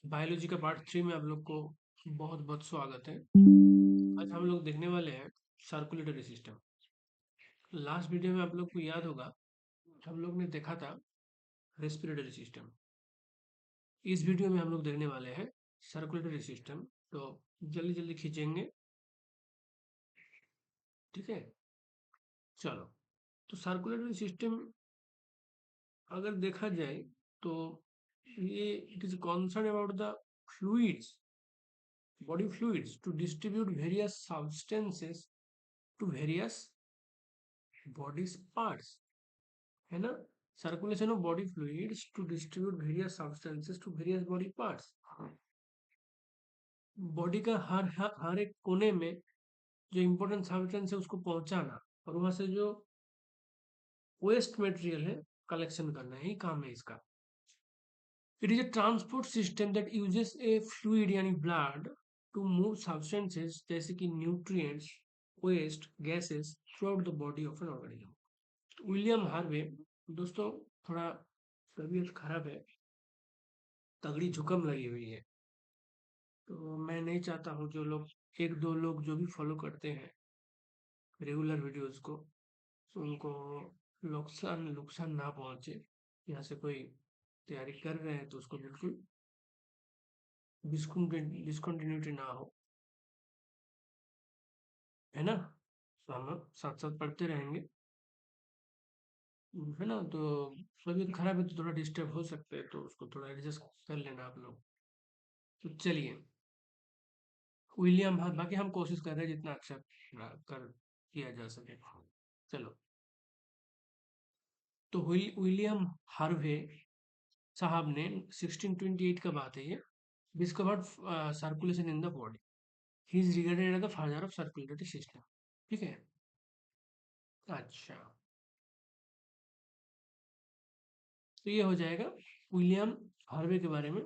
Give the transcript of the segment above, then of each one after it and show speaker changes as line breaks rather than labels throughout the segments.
Biology का part 3 में आप लोग को बहुत बहुत स्वागत है। आज हम लोग देखने वाले हैं सर्कुलेटरी सिस्टम। लास्ट वीडियो में आप लोग को याद होगा हम लोग ने देखा था रेस्पिरेटरी सिस्टम। इस वीडियो में हम लोग देखने वाले हैं सर्कुलेटरी सिस्टम। तो जल्दी जल्दी खींचेंगे, ठीक है। चलो, तो सर्कुलेटरी सिस्टम अगर देखा जाए तो ये it is concern about the fluids, body fluids to distribute various substances to various body parts, है ना। Circulation of body fluids to distribute various substances to various body parts. Body का हर एक कोने में जो इंपॉर्टेंट सब्सटेंस है उसको पहुंचाना, और वहां से जो वेस्ट मटेरियल है कलेक्शन करना, ही काम है इसका। It is a transport system that uses a fluid यानी ब्लड टू मूव सब्सटेंसेस जैसे कि nutrients, waste, gases throughout the body of an organism. William Harvey, दोस्तों थोड़ा तबीयत खराब है, तगड़ी जुकाम लगी हुई है। तो मैं नहीं चाहता हूँ जो लोग, एक दो लोग जो भी फॉलो करते हैं रेगुलर वीडियोस को, उनको नुकसान नुकसान ना पहुंचे। यहाँ से कोई तैयारी कर रहे हैं तो उसको बिल्कुल डिस्कंटिन्यूटी ना हो, है ना। तो हम साथ साथ पढ़ते रहेंगे, है ना। तो तबीयत खराब है तो थोड़ा डिस्टर्ब हो सकते हैं, तो उसको थोड़ा एडजस्ट कर लेना आप लोग। तो चलिए, विलियम, हाँ बाकी हम कोशिश कर रहे हैं जितना अच्छा कर किया जा सके। चलो, तो विलियम हार्वे साहब ने 1628 का बात है ये, discovered circulation in the body. He is regarded as the father of circulatory system, ठीक है। अच्छा, तो ये हो जाएगा विलियम हार्वे के बारे में।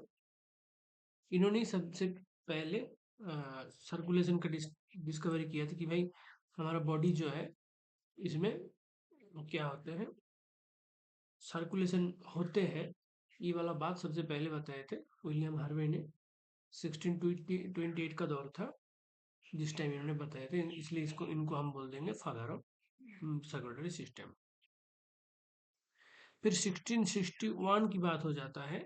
इन्होंने सबसे पहले सर्कुलेशन का डिस्कवरी किया था कि भाई हमारा बॉडी जो है इसमें क्या होते हैं, सर्कुलेशन होते हैं। ये वाला बात सबसे पहले बताए थे विलियम हार्वे ने। 1628 का दौर था जिस टाइम इन्होंने बताए थे, इसलिए इसको इनको हम बोल देंगे फादर ऑफ सर्कुलेटरी सिस्टम। फिर 1661 की बात हो जाता है,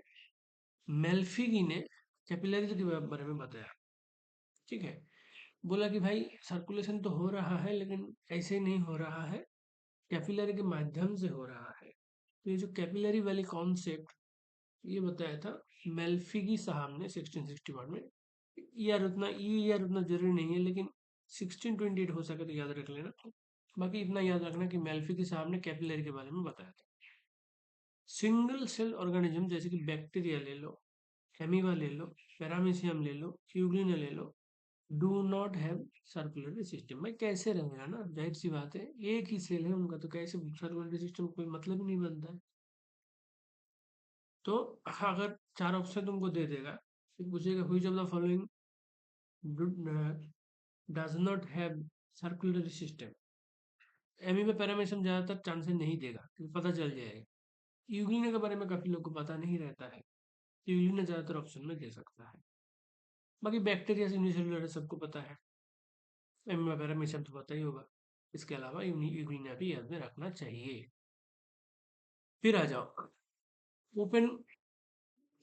मेल्फिगी ने कैपिलरीज के बारे में बताया, ठीक है। बोला कि भाई सर्कुलेशन तो हो रहा है लेकिन ऐसे नहीं हो रहा है, कैपिलरी के माध्यम से हो रहा है। तो ये जो कैपिलरी वाली कॉन्सेप्ट ये बताया था मेल्फिगी साहब ने 1661 में। ईयर उतना जरूरी नहीं है, लेकिन 1628 हो सके तो याद रख लेना। बाकी इतना याद रखना कि मेल्फिगी साहब ने कैपिलरी के बारे में बताया था। सिंगल सेल ऑर्गेनिज्म जैसे कि बैक्टीरिया ले लो, एमीबा ले लो, पैरामीशियम ले लो, यूग्लिना ले लो, do not have circulatory system. भाई कैसे रहेगा ना, जाहिर सी बात है एक ही सेल है उनका, तो कैसे सर्कुलेटरी सिस्टम, कोई मतलब ही नहीं बनता है। तो अगर चार ऑप्शन तुमको दे देगा, फिर पूछेगा which of the following does not have circulatory system. एमी में पैरामीशियम ज्यादातर चांसेस नहीं देगा, क्योंकि पता चल जाएगा। यूग्लिना के बारे में काफी लोग को पता नहीं रहता है, यूग्लिना ज्यादातर ऑप्शन में दे सकता है। बाकी बैक्टीरिया से यूनिसेलुलर सबको पता है, एमी में पैरामीशियम तो पता ही होगा। इसके अलावा यूग्लिना भी याद में रखना चाहिए। फिर आ जाओ ओपन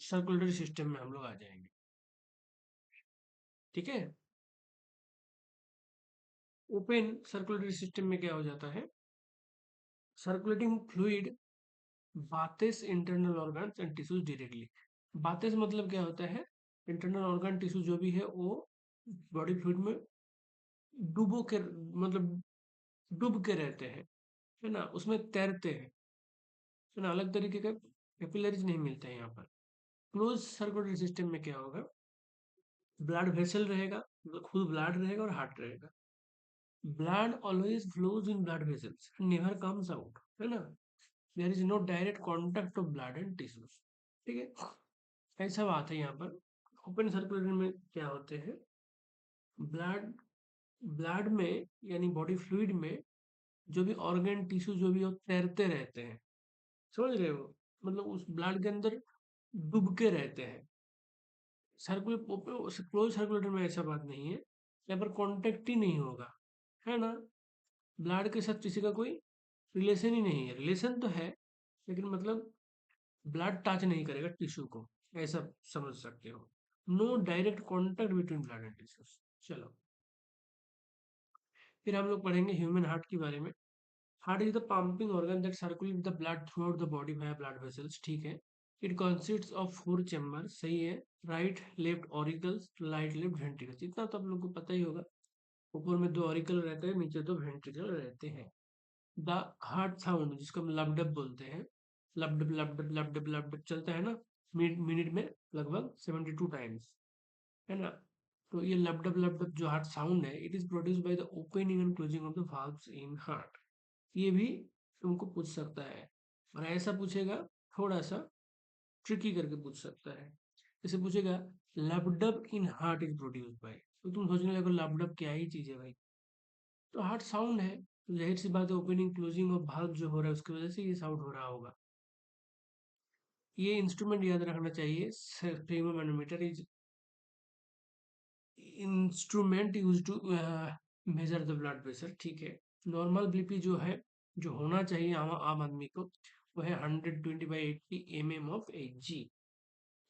सर्कुलेटरी सिस्टम में हम लोग आ जाएंगे, ठीक है। ओपन सर्कुलेटरी सिस्टम में क्या हो जाता है, circulating fluid bathes internal organs and tissues directly. Bathes मतलब क्या होता है, इंटरनल ऑर्गन टिश्यू जो भी है वो बॉडी फ्लूइड में डूबो के, मतलब डूब के रहते हैं, है ना, उसमें तैरते हैं, है ना। अलग तरीके का कैपिलरीज नहीं मिलते हैं यहाँ पर। क्लोज सर्कुलेटरी सिस्टम में क्या होगा, ब्लड वेसल रहेगा, मतलब खुद ब्लड रहेगा और हार्ट रहेगा। Blood always flows in blood vessels never comes out, है ना। There is no direct contact of blood and tissues, ठीक है। ऐसा बात है यहाँ पर। ओपन सर्कुलेशन में क्या होते हैं, ब्लड ब्लड में यानी बॉडी फ्लूइड में जो भी ऑर्गन टिश्यू जो भी हो तैरते रहते हैं, समझ रहे हो, मतलब उस ब्लड के अंदर डूब के रहते हैं, क्लोज सर्कुलेटर में ऐसा बात नहीं है, यहाँ पर कांटेक्ट ही नहीं होगा, है ना। ब्लड के साथ किसी का कोई रिलेशन ही नहीं है, रिलेशन तो है लेकिन मतलब ब्लड टच नहीं करेगा टिश्यू को, ऐसा समझ सकते हो। No direct contact between blood and tissues. चलो, फिर हम लोग पढ़ेंगे ह्यूमन हार्ट के बारे में। Heart is the pumping organ that circulate the blood through out the body via blood vessels, ठीक है। इट कंसिस्ट्स ऑफ 4 चैम्बर, सही है। Right left auricles, right left ventricles, इतना तो आप लोग को पता ही होगा। ऊपर में 2 ऑरिकल रहते हैं, नीचे 2 वेंट्रिकल रहते हैं। द हार्ट साउंड, जिसको हम लबडब बोलते हैं, लबडब लबडब लबडब लबडब चलता है ना, मिनट मिनट में लगभग 72 टाइम्स, है ना। तो ये लबडब लबडब जो हार्ट साउंड है, it is produce by the opening and closing of the valves in heart. ये भी तुमको पूछ सकता है, और ऐसा पूछेगा थोड़ा सा ट्रिकी करके पूछ सकता है। जैसे पूछेगा लबडब in heart is produce by, तो तुम सोचने लगो लबडब क्या ही चीज है भाई। तो हार्ट साउंड है, तो जाहिर सी बात है ओपनिंग क्लोजिंग ऑफ वाल्व जो हो रहा है उसकी वजह से ये साउंड हो रहा होगा। ये इंस्ट्रूमेंट याद रखना चाहिए, sphygmomanometer is instrument use to measure the blood pressure, ठीक है। नॉर्मल बीपी जो है, जो होना चाहिए आम आम आदमी को, वो है 120/80 mm of Hg।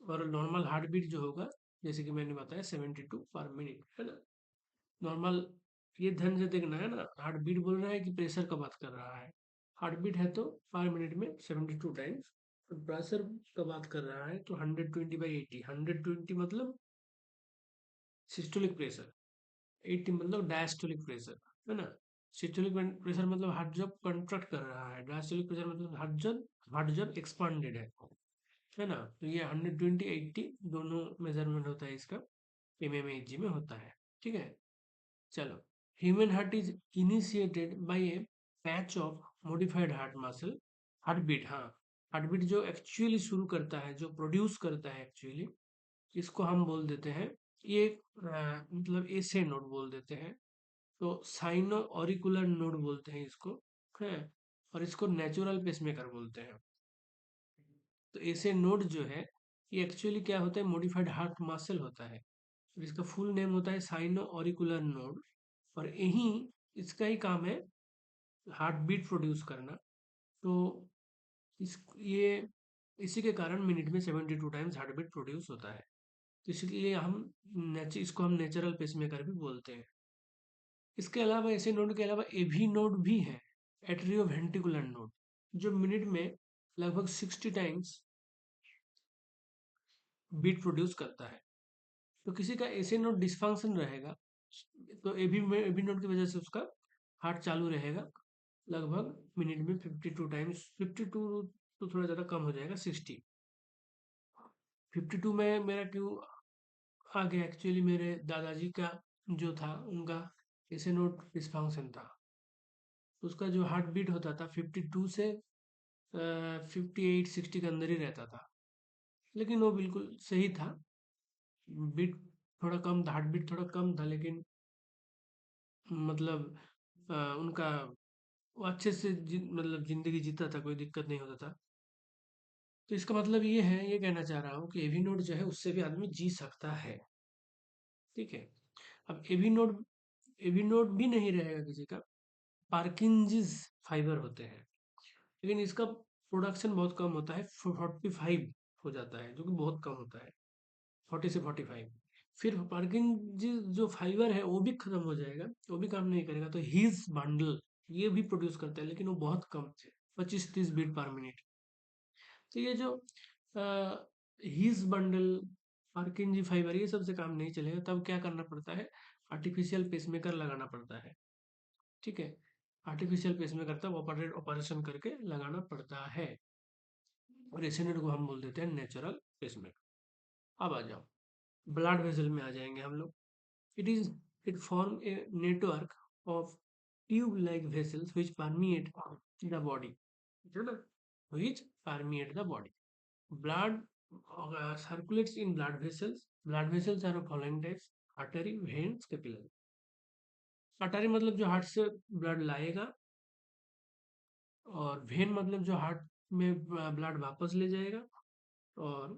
और नॉर्मल हार्ट बीट जो होगा, जैसे कि मैंने बताया 72 पर मिनट, है ना। नॉर्मल, ये ध्यान से देखना है ना, हार्ट बीट बोल रहा है कि प्रेशर का बात कर रहा है। हार्ट बीट है तो पर मिनट में 72 टाइम्स, और प्रेशर का बात कर रहा है तो 120/80। 120 मतलब सिस्टोलिक प्रेशर, 80 मतलब डायस्टोलिक प्रेशर, है ना। सिस्टोलिक प्रेशर मतलब हार्ट जब कंट्रैक्ट कर रहा है, डायस्टोलिक प्रेशर मतलब हार्ट जब एक्सपांडेड है ना। तो ये 120/80 दोनों मेजरमेंट होता है इसका, mmHg में होता है, ठीक है। चलो, human heart is initiated by a patch of modified heart muscle. Heart beat, हाँ, हार्ट बीट जो एक्चुअली शुरू करता है, जो प्रोड्यूस करता है एक्चुअली, इसको हम बोल देते हैं, ये मतलब एसे नोड बोल देते हैं। तो साइनो ऑरिकुलर नोड बोलते हैं इसको, है। और इसको नेचुरल पेसमेकर बोलते हैं। तो ऐसे नोड जो है, ये एक्चुअली क्या होता है, मॉडिफाइड हार्ट मसल होता है। और इसका फुल नेम होता है साइनो ऑरिकुलर नोड। और यही इसका ही काम है हार्ट बीट प्रोड्यूस करना। तो इस ये इसी के कारण मिनट में 72 टाइम्स हार्ट बीट प्रोड्यूस होता है। तो इसलिए इसको हम नेचुरल पेसमेकर भी बोलते हैं। इसके अलावा ऐसे नोड के अलावा एवी नोड भी है, एट्रियो वेंट्रिकुलर नोड, जो मिनट में लगभग 60 टाइम्स बीट प्रोड्यूस करता है। तो किसी का ऐसे नोड डिस्फंक्शन रहेगा, तो एबी नोड की वजह से उसका हार्ट चालू रहेगा, लगभग मिनट में 52 टाइम्स। 52 तो थोड़ा ज़्यादा कम हो जाएगा, 60। 52 में मेरा क्यों आ गया, एक्चुअली मेरे दादाजी का जो था, उनका ऐसे नोड डिस्फंक्शन था। तो उसका जो हार्ट बीट होता था 52 से 58-60 के अंदर ही रहता था, लेकिन वो बिल्कुल सही था। बीट थोड़ा कम था, हार्ट बीट थोड़ा कम था, लेकिन मतलब उनका वो अच्छे से मतलब जिंदगी जीता था, कोई दिक्कत नहीं होता था। तो इसका मतलब ये है, ये कहना चाह रहा हूँ कि एवी नोड जो है उससे भी आदमी जी सकता है, ठीक है। अब एवी नोड भी नहीं रहेगा किसी का, पार्किंजिस फाइबर होते हैं, लेकिन इसका प्रोडक्शन बहुत कम होता है, 45 हो जाता है, जो कि बहुत कम होता है, 40 से 45। फिर पार्किंजिस जो फाइबर है वो भी खत्म हो जाएगा, वो भी काम नहीं करेगा, तो हीज बंडल ये भी प्रोड्यूस करता है, लेकिन वो बहुत कम, 25-30 बीट पर मिनट। तो ये जो हीज बंडल, पार्किंजी फाइबर, ये सबसे काम नहीं चलेगा, तब क्या करना पड़ता है, आर्टिफिशियल पेसमेकर लगाना पड़ता है, ठीक है। आर्टिफिशियल पेसमेकर तब ऑपरेशन करके लगाना पड़ता है, और एसिनेट को हम बोल देते हैं नेचुरल पेसमेकर। अब आ जाओ, ब्लड वेसल में आ जाएंगे हम लोग। It is it form a network of tube like vessels which permeate the body, है ना, which permeate the body. Blood circulates in blood vessels. Blood vessels are of following types: artery, veins, capillary. artery मतलब जो heart से blood लाएगा, और when मतलब जो heart में ब्लड वापस ले जाएगा, और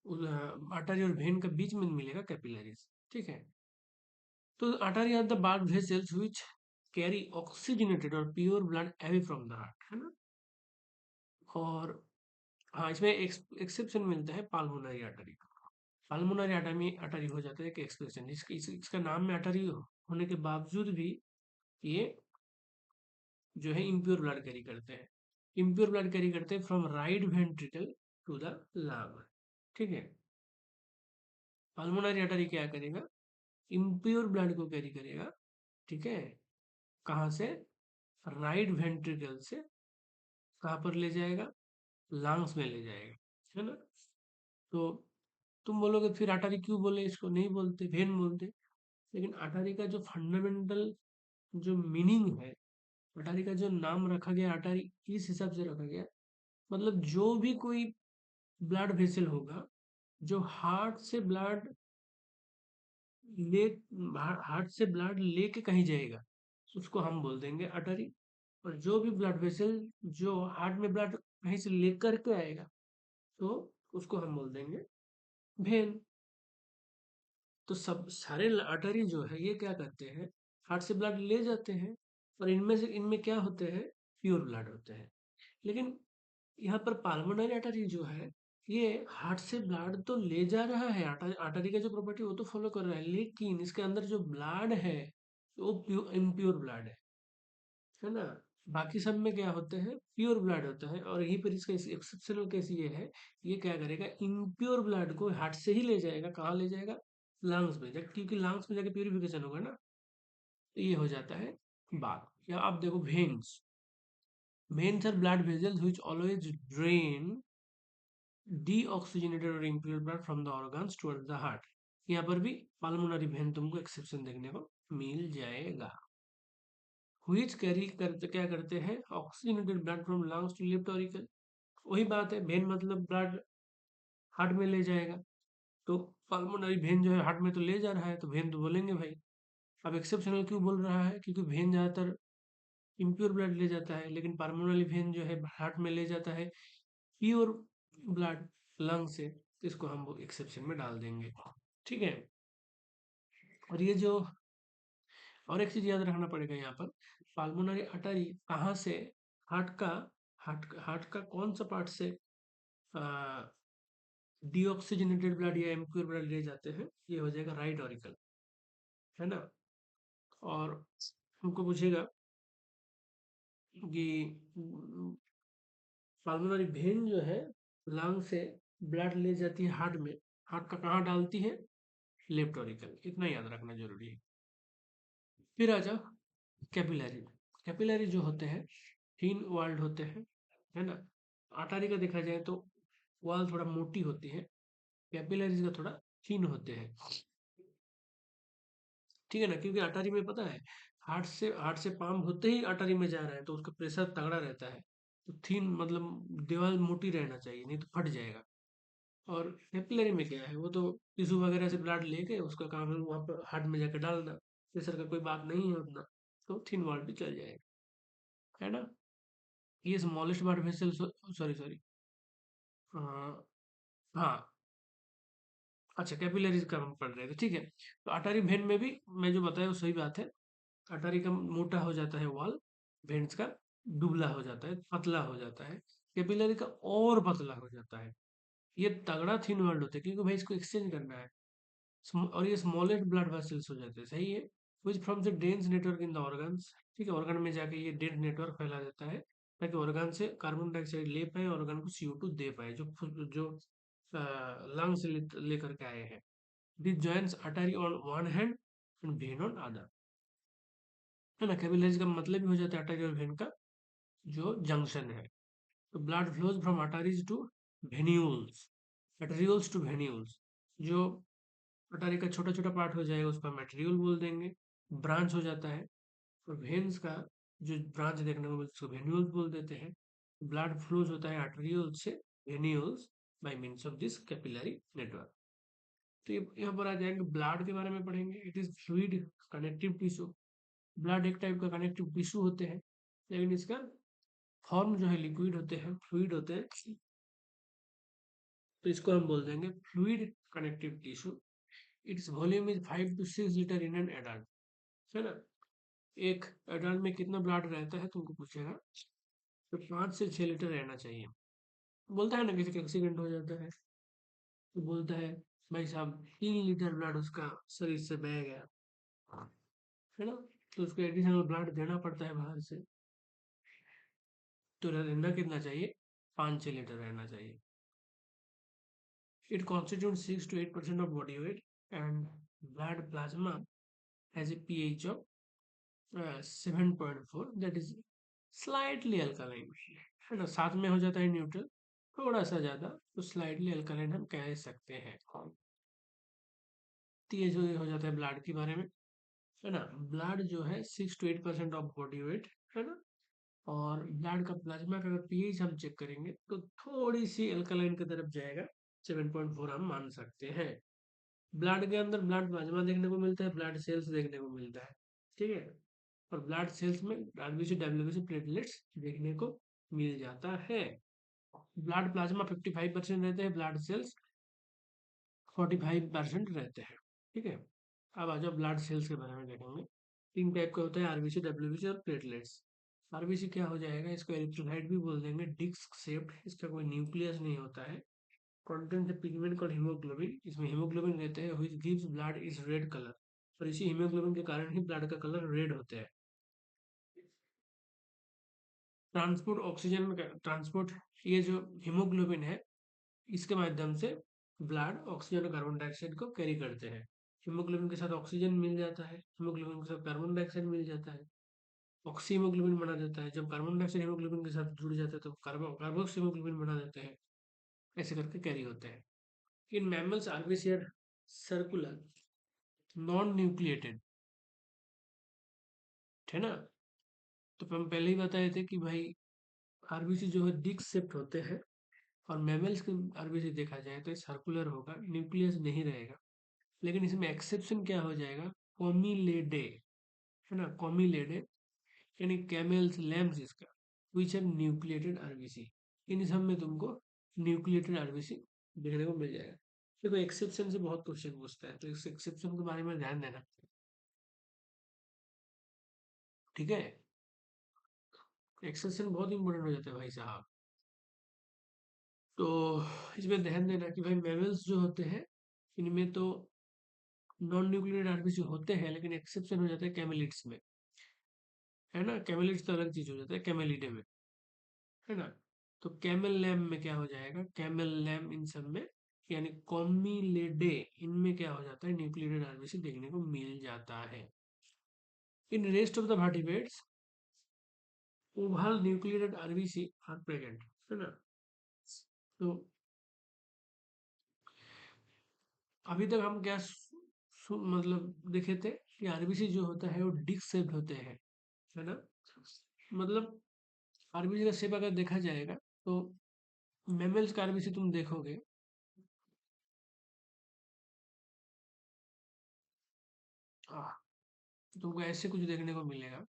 आर्टरी और वेन का बीच में मिलेगा कैपिलरीज, ठीक है। तो artery are the blood vessels which carry oxygenated और pure blood away from the heart, है ना। और हाँ, इसमें एक्सेप्शन मिलता है पाल्मोनरी आर्टरी का। पाल्मोनरी आर्टरी हो जाता है एक एक्सप्रेशन, इसका नाम में आर्टरी होने के बावजूद भी ये जो है इम्प्योर ब्लड कैरी करते हैं। इम्प्योर ब्लड कैरी करते हैं from right ventricle to the lung, ठीक है। पल्मोनरी आर्टरी क्या करेगा, इम्प्योर ब्लड को कैरी करेगा, ठीक है। कहाँ से, राइट वेंट्रिकल से कहाँ पर ले जाएगा, लंग्स में ले जाएगा, है ना। तो तुम बोलोगे फिर आर्टरी क्यों बोले, इसको नहीं बोलते, वेन बोलते। लेकिन आर्टरी का जो फंडामेंटल जो मीनिंग है, अटारी का जो नाम रखा गया अटारी इस हिसाब से रखा गया, मतलब जो भी कोई ब्लड वेसल होगा, जो ले हार्ट से ब्लड लेके कहीं जाएगा, उसको हम बोल देंगे अटारी। और जो भी ब्लड वेसल जो हार्ट में ब्लड कहीं से लेकर के आएगा, तो उसको हम बोल देंगे वेन। तो सब सारे आर्टरी जो है ये क्या करते हैं, हार्ट से ब्लड ले जाते हैं। और इनमें क्या होते हैं, प्योर ब्लड होते हैं। लेकिन यहाँ पर पाल्मोनरी आर्टरी जो है, ये हार्ट से ब्लड तो ले जा रहा है, आर्टरी का जो प्रॉपर्टी वो तो फॉलो कर रहा है, लेकिन इसके अंदर जो ब्लड है वो इम्प्योर ब्लड है ना। बाकी सब में क्या होते हैं, प्योर ब्लड होता है। और यहीं पर इसका एक्सेप्शनल केस ये है, ये क्या करेगा, इम्प्योर ब्लड को हार्ट से ही ले जाएगा, कहाँ ले जाएगा, लंग्स में, क्योंकि लंग्स में जाके प्यूरिफिकेशन होगा ना। तो ये हो जाता है बात। या आप देखो veins, veins are blood vessels which always drain deoxygenated और impure blood from the organs towards the heart. यहाँ पर भी पल्मोनरी वेन तुमको एक्सेप्शन देखने को मिल जाएगा। व्हिच कैरी करते क्या करते हैं, oxygenated blood from lungs to left auricle. वही बात है, वेन मतलब ब्लड हार्ट में ले जाएगा। तो पल्मोनरी वेन जो है हार्ट में तो ले जा रहा है, तो वेन तो बोलेंगे भाई। अब एक्सेप्शनल क्यों बोल रहा है, क्योंकि वेन ज्यादातर इम्प्योर ब्लड ले जाता है, लेकिन पल्मोनरी वेन जो है हार्ट में ले जाता है प्योर ब्लड लंग से। तो इसको हम वो एक्सेप्शन में डाल देंगे, ठीक है। और ये जो और एक चीज याद रखना पड़ेगा यहाँ पर, पाल्मोनरी आर्टरी कहाँ से हार्ट का हार्ट का कौन सा पार्ट से डीऑक्सीजनेटेड ब्लड या इम्प्योर ब्लड ले जाते हैं, ये हो जाएगा राइट ऑरिकल, है ना। और हमको पूछेगा कि पाल्मोनरी वेन जो है लंग से ब्लड ले जाती है हार्ट में, हार्ट का कहाँ डालती है, लेफ्ट ऑरिकल, इतना याद रखना जरूरी है। फिर आ जाओ कैपिलरी। कैपिलरी जो होते हैं थिन वॉल्ड होते हैं, है ना। आर्टरी का देखा जाए तो वॉल थोड़ा मोटी होती है, कैपिलरीज का थोड़ा थिन होते हैं, ठीक है ना। क्योंकि आर्टरी में पता है, हार्ट से पंप होते ही आर्टरी में जा रहा है, तो उसका प्रेशर तगड़ा रहता है। तो थिन मतलब दीवार मोटी रहना चाहिए, नहीं तो फट जाएगा। और कैपिलरी में क्या है, वो तो टिश्यू वगैरह से ब्लड लेके उसका काम है वहाँ पर हार्ट में जाकर डालना, प्रेशर का कोई बात नहीं है उतना। तो थिन वॉल भी चल जाएगा, है ना। ये smallest blood vessel, sorry sorry, हाँ, अच्छा कैपिलरीज का हम पढ़ रहे थे, ठीक है। तो अटारी वेन में भी मैं जो बताया वो सही बात है। अटारी का मोटा हो जाता है वॉल, वेन्स का दुबला हो जाता है, पतला हो जाता है। कैपिलरी का और पतला हो जाता है। ये तगड़ा थिन वर्ल्ड होता है, क्योंकि भाई इसको एक्सचेंज करना है। और ये स्मॉलेस्ट ब्लड वेसल्स हो जाते हैं, सही है। Which from the dense network in the organs, ठीक है, ऑर्गन में जाके ये डेंस नेटवर्क फैला देता है, ताकि ऑर्गन से कार्बन डाइऑक्साइड ले पाए, ऑर्गन को CO2 दे पाए, जो लंग से लेकर के आए हैं। This joints artery on one hand and vein on other, है ना। कैपिलरीज का मतलब ही हो जाता है artery और vein का जो जंक्शन है। तो blood flows from arteries to venules, arterioles to venules। जो artery का छोटा छोटा पार्ट हो जाएगा उसको हम arteriole बोल देंगे, ब्रांच हो जाता है। और वेन्स का जो ब्रांच देखने को मिलता है उसको venules बोल देते हैं। ब्लड फ्लोज होता है arterioles से venules by means of this capillary network। तो ये यहाँ पर आ जाएंगे, ब्लड के बारे में पढ़ेंगे। It is fluid connective tissue. Blood एक टाइप का कनेक्टिव टिश्यू होते हैं, लेकिन इसका फॉर्म जो है लिक्विड होते हैं, फ्लूइड होते हैं। तो इसको हम बोल देंगे fluid connective tissue. Its volume is 5 to 6 litre in an adult, है ना। एक एडल्ट में कितना ब्लड रहता है तुमको पूछेगा, तो 5 से 6 लीटर रहना चाहिए। बोलता है ना किसी का एक्सीडेंट हो जाता है तो बोलता है भाई साहब 3 लीटर ब्लड उसका शरीर से बह गया, है ना। तो उसको एडिशनल ब्लड देना पड़ता है बाहर से। तो रहना कितना चाहिए, 5-6 लीटर रहना चाहिए। It constitute 6 to 8% of body weight and blood plasma has a pH of 7.4, that is slightly alkaline, है ना। साथ में हो जाता है न्यूट्रल, थोड़ा सा ज्यादा, तो स्लाइटली अल्कालाइन हम कह सकते हैं। तो ये जो हो जाता है ब्लड के बारे में, है ना। ब्लड जो है 6 to 8% ऑफ बॉडी वेट, है ना। और ब्लड का प्लाज्मा का अगर पीएच हम चेक करेंगे तो थोड़ी सी अल्कलाइन की तरफ जाएगा, 7.4 हम मान सकते हैं। ब्लड के अंदर ब्लड प्लाज्मा देखने को मिलता है, ब्लड सेल्स देखने को मिलता है, ठीक है। और ब्लड सेल्स में आरबीसी डब्ल्यूबीसी प्लेटलेट्स देखने को मिल जाता है। ब्लड प्लाज्मा 55% रहते हैं, ब्लड सेल्स 45% रहते हैं, ठीक है। अब आ जाओ ब्लड सेल्स के बारे में देखेंगे। 3 टाइप का होता है, आरबीसी डब्ल्यूबीसी और प्लेटलेट्स। आरबीसी क्या हो जाएगा, इसको एरिथ्रोसाइट भी बोल देंगे, डिस्क शेप्ड, इसका कोई न्यूक्लियस नहीं होता है। Content the pigment called haemoglobin, इसमें हीमोग्लोबिन रहते हैं, which gives blood is red colour. और इसी हीमोग्लोबिन के कारण ही ब्लड का कलर रेड होता है। ट्रांसपोर्ट ऑक्सीजन का ट्रांसपोर्ट, ये जो हीमोग्लोबिन है इसके माध्यम से ब्लड ऑक्सीजन और कार्बन डाइऑक्साइड को कैरी करते हैं। हीमोग्लोबिन के साथ ऑक्सीजन मिल जाता है, हीमोग्लोबिन के साथ कार्बन डाइऑक्साइड मिल जाता है, ऑक्सी हीमोग्लोबिन बना देता है। जब कार्बन डाइऑक्साइड हीमोग्लोबिन के साथ जुड़ जाता है तो कार्बोक्सी हीमोग्लोबिन बना देते हैं। ऐसे करके कैरी होते हैं। In mammals RBC are circular, non nucleated, है ना। तो हम पहले ही बताए थे कि भाई आरबीसी जो है डिस्क शेप्ड होते हैं, और मैमल्स के आरबीसी देखा जाए तो सर्कुलर होगा, न्यूक्लियस नहीं रहेगा। लेकिन इसमें एक्सेप्शन क्या हो जाएगा, कॉमिलेडे, है ना। कॉमिलेडे यानी कैमल्स लैम्स इसका, विच आर न्यूक्लिएटेड आरबीसी। इन सब में तुमको न्यूक्लिएटेड आरबीसी देखने को मिल जाएगा। देखो एक्सेप्शन से बहुत क्वेश्चन पूछता है, तो इस एक्सेप्शन के बारे में ध्यान देना, ठीक है। एक्सेप्शन बहुत इंपॉर्टेंट हो जाता है भाई साहब। तो इसमें ध्यान देना कि भाई मैमल्स जो होते हैं इनमें तो नॉन न्यूक्लिएटेड आरबीसी होते हैं, लेकिन एक्सेप्शन हो जाता है कैमेलिड्स में, है ना। कैमेलिड्स तो अलग चीज हो जाता है कैमेलिडे में, है ना। तो कैमल लैम में क्या हो जाएगा, कैमल लैम इन सब में, यानी कॉमिलेडे, इनमें क्या हो जाता है, न्यूक्लिएटेड आरबीसी देखने को मिल जाता है। In rest of the vertebrates oval nucleated RBC are present, है ना। तो अभी तक हम क्या मतलब देखे थे कि आरबीसी जो होता है वो डिस्क शेप्ड होते हैं, है ना। मतलब आरबीसी का शेप अगर देखा जाएगा तो मैमल्स का आरबीसी तुम देखोगे, हाँ, तो तुमको ऐसे कुछ देखने को मिलेगा।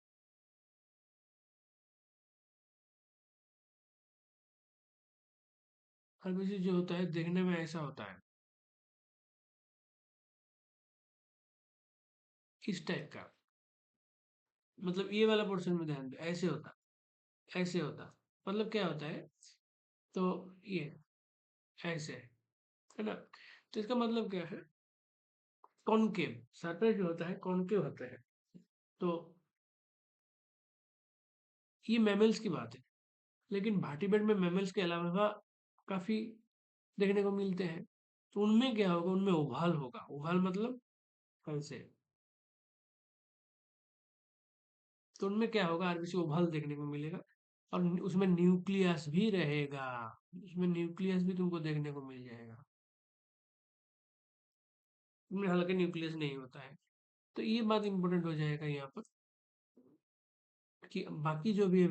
आरबीसी जो होता है देखने में ऐसा होता है, इस टाइप का। मतलब ये वाला पोर्शन में ध्यान दो, ऐसे होता, ऐसे होता। मतलब क्या होता है, तो ये ऐसे, है ना। तो इसका मतलब क्या है, कॉनकेव सरफेस जो होता है कॉनकेव होता है। तो ये मैमल्स की बात है, लेकिन भाटीपेट में मैमल्स के अलावा काफी देखने को मिलते हैं। तो उनमें क्या होगा, उनमें ओभाल होगा, ओभाल मतलब ऐसे। तो उनमें क्या होगा, आरबीसी ओभाल देखने को मिलेगा। और उसमें न्यूक्लियस भी रहेगा, उसमें न्यूक्लियस भी तुमको देखने को मिल जाएगा। उनमें हालांकि न्यूक्लियस नहीं होता है। तो ये बात इंपॉर्टेंट हो जाएगा यहाँ पर, कि बाकी जो भी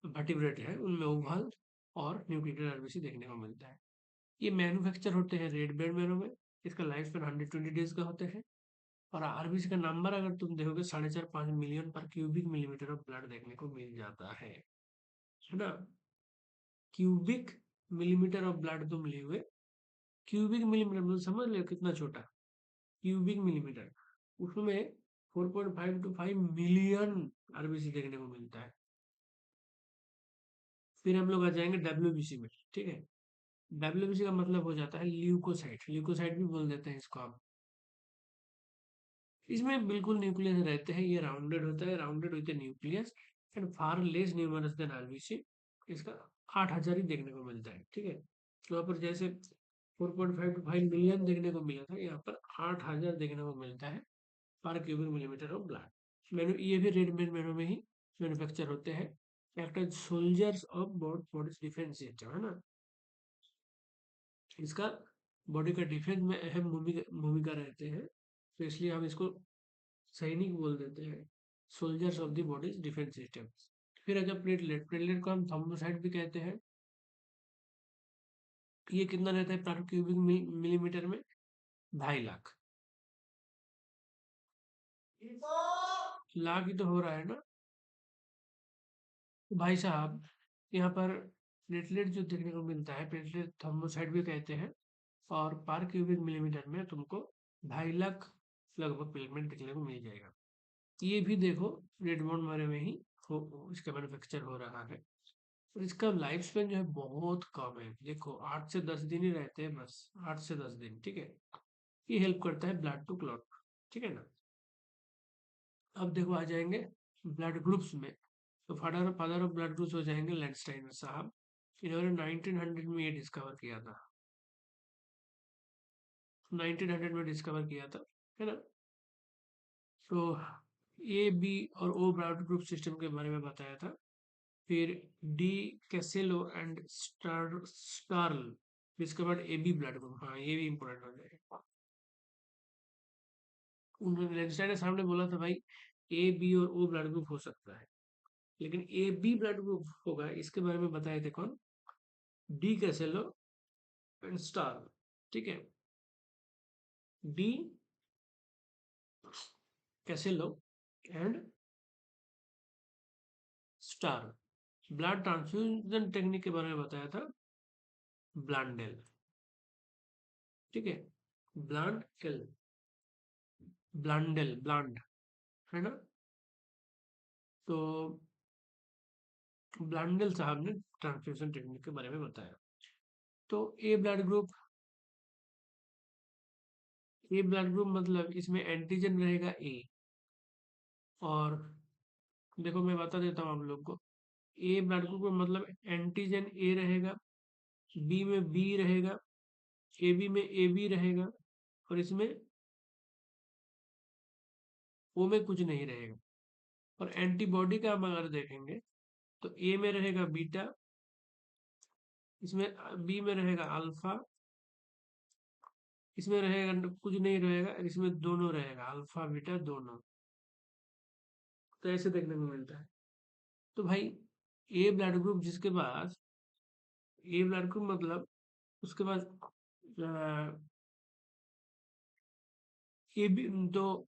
वर्टिब्रेट है उनमें ओवल और न्यूक्लियर आरबीसी देखने को मिलता है। ये मैन्युफैक्चर होते हैं रेड ब्लड सेलों में। इसका लाइफ स्पैन 120 डेज का होता है। और आरबीसी का नंबर अगर तुम देखोगे 4.5-5 million per cubic millimetre of blood देखने को मिल जाता है ना। क्यूबिक मिलीमीटर ऑफ ब्लड तुम लिए हुए, क्यूबिक मिलीमीटर मतलब समझ लो कितना छोटा, क्यूबिक मिलीमीटर, उसमें 4.5 to 5 मिलियन आरबीसी देखने को मिलता है। फिर हम लोग आ जाएंगे डब्ल्यूबीसी में, ठीक है। डब्ल्यूबीसी का मतलब हो जाता है ल्यूकोसाइट, ल्यूकोसाइट भी बोल देते हैं इसको आप। इसमें बिल्कुल न्यूक्लियस रहते हैं, ये राउंडेड होता है, rounded with nucleus and far less numerous than RBC. इसका 8,000 ही देखने को मिलता है, ठीक है। वहाँ पर जैसे 4.5 to 5 मिलियन देखने को मिला था, यहाँ पर 8,000 देखने को मिलता है पर क्यूबिक मिलीमीटर ऑफ ब्लड। मैंने ये भी रेड मेनू में ही मैन्युफैक्चर होते हैं, act as soldiers of body defence system, है ना। इसका बॉडी का डिफेंस में अहम भूमिका रहते हैं, तो इसलिए हम इसको सैनिक बोल देते हैं, soldiers of the body defence system. फिर अगर प्लेटलेट, प्लेटलेट को हम थर्मोसाइट भी कहते हैं। ये कितना रहता है पर क्यूबिक मिलीमीटर में? 2.5 लाख। लाख ही तो हो रहा है ना। तो भाई साहब, यहाँ पर प्लेटलेट जो देखने को मिलता है, प्लेटलेट थर्मोसाइट भी कहते हैं, और पर क्यूबिक मिलीमीटर में तुमको 2.5 लाख लगभग प्लेटलेट देखने को मिल जाएगा। ये भी देखो रेडमोंड मरे में ही इसका मैन्युफैक्चर हो रहा है। और इसका लाइफ स्पेन जो है बहुत कम है, देखो 8 से 10 दिन ही रहते हैं बस, 8 से 10 दिन, ठीक है। ये हेल्प करता है ब्लड टू क्लॉट, ठीक है ना। अब देखो आ जाएंगे ब्लड ग्रुप्स में, तो father father of blood groups हो जाएंगे लैंडस्टाइनर साहब। इन्होंने 1900 में ये डिस्कवर किया था, 1900 में डिस्कवर किया था, है ना। तो ए बी और ओ ब्लड ग्रुप सिस्टम के बारे में बताया था। फिर De Castello and Sturli discovered A B blood group, हाँ ये भी इंपॉर्टेंट हो जाएगा। उन्होंने लेंस्टाइन के सामने बोला था भाई ए बी और ओ ब्लड ग्रुप हो सकता है, लेकिन ए बी ब्लड ग्रुप होगा इसके बारे में बताए थे कौन? डी कैसेलो एंड स्टार, ठीक है। De Castello and Sturli. Blood transfusion technique के बारे में बताया था ब्लांडेल, ठीक है। ब्लांड एल, ब्लांडेल, ब्लांड, है ना। तो ब्लांडेल साहब ने ट्रांसफ्यूजन टेक्निक के बारे में बताया। तो ए ब्लड ग्रुप मतलब इसमें एंटीजन रहेगा ए, और देखो मैं बता देता हूँ आप लोग को। ए ब्लड ग्रुप का मतलब एंटीजन ए रहेगा, बी में बी रहेगा, ए बी में ए बी रहेगा, और इसमें ओ में कुछ नहीं रहेगा। और एंटीबॉडी का हम अगर देखेंगे तो ए में रहेगा बीटा, इसमें बी में रहेगा अल्फा, इसमें रहेगा कुछ नहीं रहेगा, इसमें दोनों रहेगा अल्फा बीटा दोनों। तो ऐसे देखने को मिलता है। तो भाई ए ब्लड ग्रुप जिसके पास, ए ब्लड ग्रुप मतलब उसके पास ए बी, तो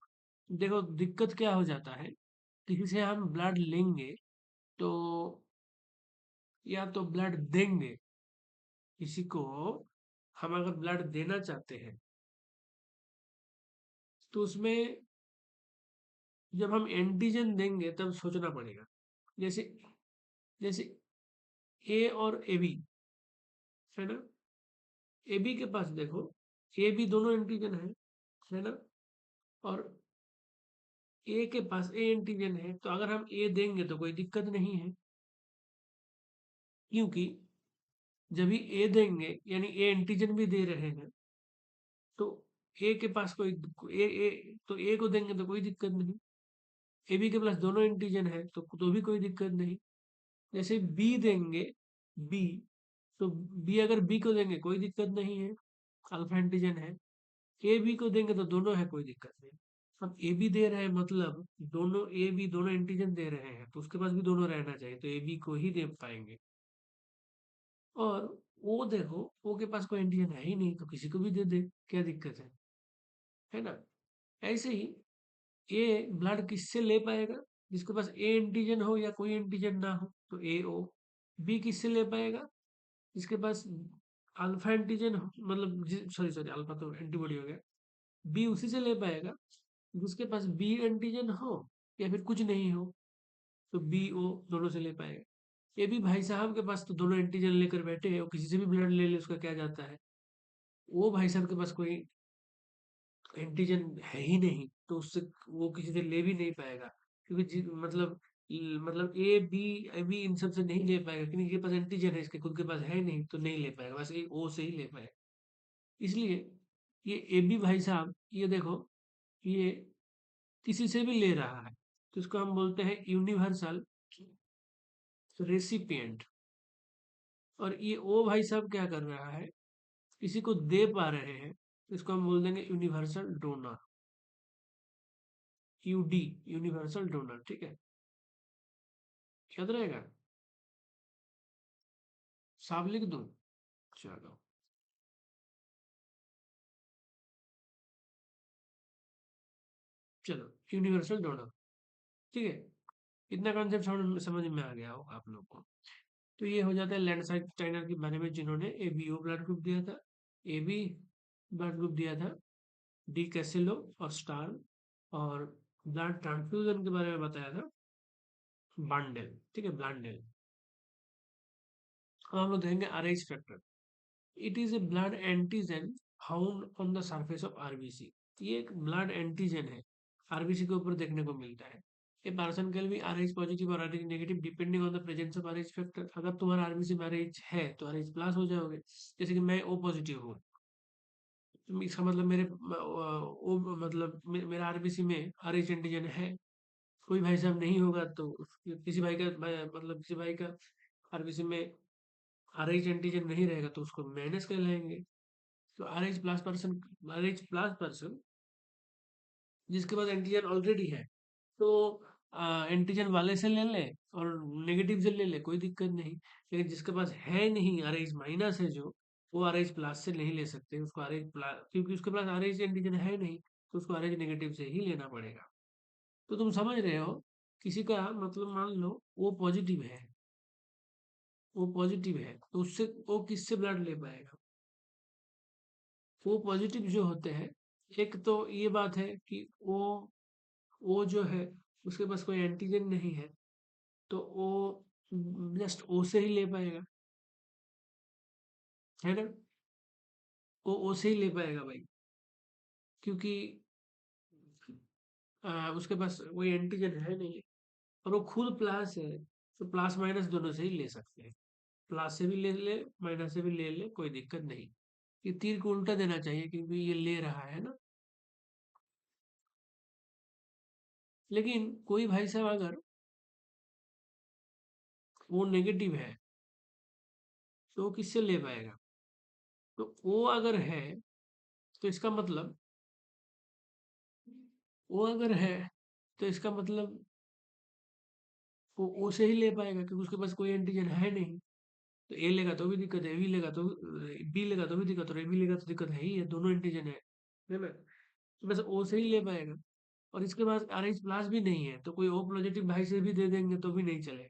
देखो दिक्कत क्या हो जाता है, किसी से हम ब्लड लेंगे तो, या तो ब्लड देंगे किसी को, हम अगर ब्लड देना चाहते हैं तो उसमें जब हम एंटीजन देंगे तब सोचना पड़ेगा। जैसे जैसे ए और ए बी, है ना। ए बी के पास देखो, ए बी दोनों एंटीजन है ना। और ए के पास ए एंटीजन है, तो अगर हम ए देंगे तो कोई दिक्कत नहीं है, क्योंकि जब भी ए देंगे यानी ए एंटीजन भी दे रहे हैं, तो ए के पास कोई तो ए को देंगे तो कोई दिक्कत नहीं। ए बी के पास दोनों एंटीजन है तो भी कोई दिक्कत नहीं। जैसे बी देंगे, बी, तो बी अगर बी को देंगे कोई दिक्कत नहीं है, अल्फा एंटीजन है। ए बी को देंगे तो दोनों है, कोई दिक्कत नहीं। अब ए बी दे रहे हैं मतलब दोनों ए बी दोनों एंटीजन दे रहे हैं, तो उसके पास भी दोनों रहना चाहिए, तो ए बी को ही दे पाएंगे। और ओ देखो, ओ के पास कोई एंटीजन है ही नहीं, तो किसी को भी दे दे, क्या दिक्कत है ना। ऐसे ही ए ब्लड किससे ले पाएगा? जिसके पास ए एंटीजन हो या कोई एंटीजन ना हो, तो ए ओ। बी किससे ले पाएगा? जिसके पास अल्फा एंटीजन मतलब सॉरी सॉरी, अल्फा तो एंटीबॉडी हो गया, बी उसी से ले पाएगा जिसके पास बी एंटीजन हो या फिर कुछ नहीं हो, तो बी ओ दोनों से ले पाएगा। ये भी भाई साहब के पास तो दोनों एंटीजन लेकर बैठे हैं, वो किसी से भी ब्लड ले ले उसका क्या जाता है, वो भाई साहब के पास कोई एंटीजन है ही नहीं, तो उससे वो किसी से ले भी नहीं पाएगा, क्योंकि मतलब मतलब ए बी इन सब से नहीं ले पाएगा, क्योंकि इनके पास एंटीजन है, इसके खुद के पास है नहीं, तो नहीं ले पाएगा, बस ए ओ से ही ले पाएगा। इसलिए ये ए बी भाई साहब, ये देखो, ये किसी से भी ले रहा है, तो इसको हम बोलते हैं यूनिवर्सल रेसिपिएंट। और ये ओ भाई साहब क्या कर रहा है, किसी को दे पा रहे हैं, तो इसको हम बोल देंगे universal donor, UD, universal donor, ठीक है, याद रहेगा। साफ लिख दूं, चलो, चलो यूनिवर्सल डोनर, ठीक है, इतना कॉन्सेप्ट समझ में आ गया हो आप लोग को। तो ये हो जाता है लैंडसाइड स्टाइनर के बारे में, जिन्होंने A B O blood group दिया था, ए बी ब्लड ग्रुप दिया था, डी कैसिलो और स्टार, और ब्लड ट्रांसफ्यूजन के बारे में बताया था बांडेल, ठीक है, ब्लांडेल। अब हम लोग देखेंगे RH factor. It is a blood antigen found on the surface of RBC. ये एक ब्लड एंटीजन है, आरबीसी के ऊपर देखने को मिलता है। A person can be Rh positive और Rh negative depending on the presence of Rh factor. अगर तुम्हारा आरबीसी में आरएच है तो आरएच प्लस हो जाओगे, जैसे कि मैं ओ पॉजिटिव हूँ, तो इसका मतलब मेरे ओ मतलब मेरा आरबीसी में आरएच एंटीजन है। कोई भाई साहब नहीं होगा तो किसी भाई का मतलब किसी भाई का आरबीसी में आरएच एंटीजन नहीं रहेगा तो उसको माइनस कर लेंगे। तो आर एच प्लस पर्सन जिसके पास एंटीजन ऑलरेडी है, तो एंटीजन वाले से ले ले और नेगेटिव से ले ले, कोई दिक्कत नहीं। लेकिन जिसके पास है नहीं, आर एच माइनस है जो, वो आर एच प्लस से नहीं ले सकते, उसको आर एच प्लस, क्योंकि उसके पास आर एच एंटीजन है नहीं, तो उसको आर एच नेगेटिव से ही लेना पड़ेगा। तो तुम समझ रहे हो, किसी का मतलब मान लो वो पॉजिटिव है, वो पॉजिटिव है, तो उससे वो किससे ब्लड ले पाएगा। वो पॉजिटिव जो होते हैं, एक तो ये बात है कि वो जो है उसके पास कोई एंटीजन नहीं है, तो वो जस्ट ओ से ही ले पाएगा, है ना, वो ओ से ही ले पाएगा भाई, क्योंकि उसके पास कोई एंटीजन है नहीं, और वो खुद प्लस है, तो प्लस माइनस दोनों से ही ले सकते हैं, प्लस से भी ले ले, माइनस से भी ले ले, कोई दिक्कत नहीं। ये तीर को उल्टा देना चाहिए क्योंकि ये ले रहा है ना। लेकिन कोई भाई साहब अगर वो नेगेटिव है, तो वो किससे ले पाएगा। तो वो अगर है, तो इसका मतलब, वो अगर है तो इसका मतलब वो ओ से ही ले पाएगा, क्योंकि उसके पास कोई एंटीजन है नहीं। तो ए लेगा तो भी दिक्कत है, बी लेगा तो बी लेगा तो भी दिक्कत, और ए बी लेगा तो दिक्कत है ही है, दोनों एंटीजन है ना, तो बस ओ से ही ले पाएगा। और इसके पास आर एच प्लस भी नहीं है, तो कोई ओ पॉजिटिव भाई से भी दे देंगे तो भी नहीं चलेगा,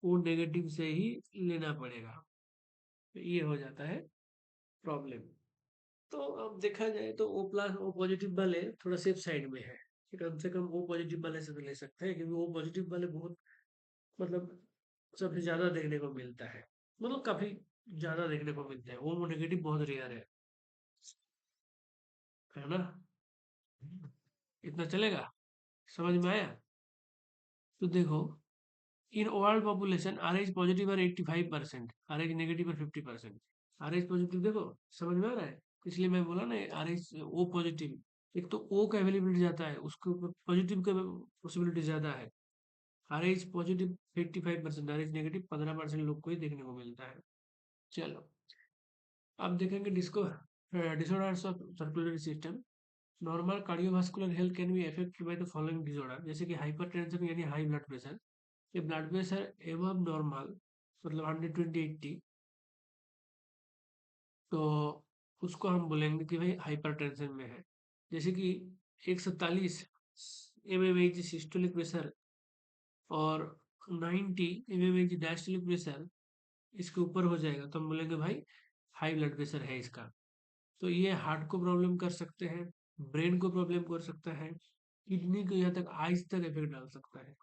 वो नेगेटिव से ही लेना पड़ेगा। तो ये हो जाता है प्रॉब्लम। तो अब देखा जाए तो ओ प्लस ओ पॉजिटिव वाले थोड़ा सेफ साइड में है, कि कम से कम ओ पॉजिटिव वाले से तो ले सकते हैं, क्योंकि ओ पॉजिटिव वाले बहुत मतलब सबसे ज़्यादा देखने को मिलता है, मतलब काफ़ी ज़्यादा देखने को मिलता है, ओ नेगेटिव बहुत रेयर है ना। इतना चलेगा, समझ में आया। तो देखो, in world population R H positive और 85%, आर एच नेगेटिव और 50%। आर एच पॉजिटिव देखो, समझ में आ रहा है, इसलिए मैं बोला ना आर एच ओ पॉजिटिव, एक तो ओ का अवेलेबिलिटी ज़्यादा है, उसके ऊपर पॉजिटिव का पॉसिबिलिटी ज़्यादा है। R H positive 85%, R H negative 15% लोग को ही देखने को मिलता है। चलो, अब देखेंगे disorders of circulatory system. Normal cardiovascular health can be affected by the following disorder, जैसे कि हाइपरटेंशन यानी हाई ब्लड प्रेशर। ये ब्लड प्रेशर एबव नॉर्मल मतलब 120/80, तो उसको हम बोलेंगे कि भाई हाइपरटेंशन में है। जैसे कि 147 mmHg सिस्टोलिक प्रेशर और 90 mmHg डायस्टोलिक प्रेशर इसके ऊपर हो जाएगा तो हम बोलेंगे भाई हाई ब्लड प्रेशर है इसका। तो ये हार्ट को प्रॉब्लम कर सकते हैं, ब्रेन को प्रॉब्लम कर सकता है, किडनी को, यहाँ तक आइज तक इफेक्ट डाल सकता है।